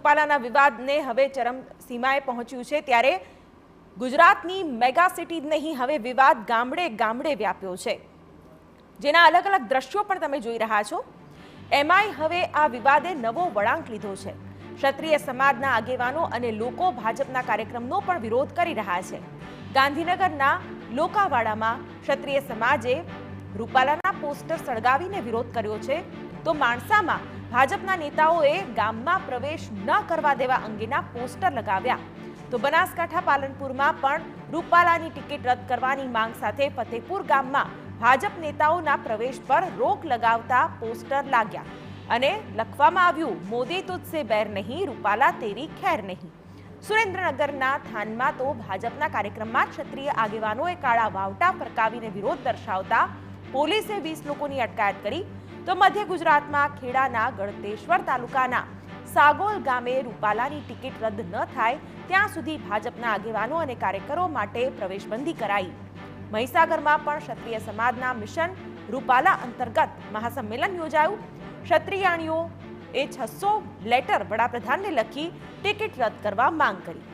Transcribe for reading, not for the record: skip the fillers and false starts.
રૂપાલાના વિવાદને હવે ચરમસીમાએ પહોંચ્યું છે ત્યારે ગુજરાતની મેગા સિટી જ નહીં, હવે વિવાદ ગામડે ગામડે વ્યાપ્યો છે, જેના અલગ અલગ દ્રશ્યો પણ તમે જોઈ રહ્યા છો। એમાંય હવે આ વિવાદે નવો વળાંક લીધો છે। ક્ષત્રિય સમાજના આગેવાનો અને લોકો ભાજપના કાર્યક્રમનો પણ વિરોધ કરી રહ્યા છે। ગાંધીનગરના લોકાવાડામાં ક્ષત્રિય સમાજે રૂપાલાના પોસ્ટર સળગાવીને વિરોધ કર્યો છે, તો માણસામાં ભાજપના નેતાઓએ ગામમાં પ્રવેશ ન કરવા દેવા અંગેના પોસ્ટર લગાવ્યા। તો બનાસકાંઠા પાલનપુરમાં પણ રૂપાલાની ટિકિટ રદ કરવાની માંગ સાથે ફતેપુર ગામમાં ભાજપ નેતાઓના પ્રવેશ પર રોક લગાવતા પોસ્ટર લાગ્યા અને લખવામાં આવ્યું, મોદી તુજસે बैर नहीं, રૂપાલા તેરી खैर नहीं। સુરેન્દ્રનગરના થાનમાં તો ભાજપના કાર્યક્રમમાં ક્ષત્રિય આગેવાનોએ કાળા વાવટા ફરકાવીને વિરોધ દર્શાવતા પોલીસે 20 લોકોની અટકાયત કરી। તો મધ્ય ગુજરાતમાં ખેડાના ગળતેશ્વર તાલુકાના સાગોલ ગામે રૂપાલાની ટિકિટ રદ ન થાય ત્યાં સુધી ભાજપના આગેવાનો અને કાર્યકરો માટે પ્રવેશબંધી કરાઈ। મહીસાગરમાં પણ ક્ષત્રિય સમાજના મિશન રૂપાલા અંતર્ગત મહાસંમેલન યોજાયું। ક્ષત્રિયાણીઓએ 600 લેટર વડાપ્રધાનને લખી ટિકિટ રદ કરવા માંગ કરી।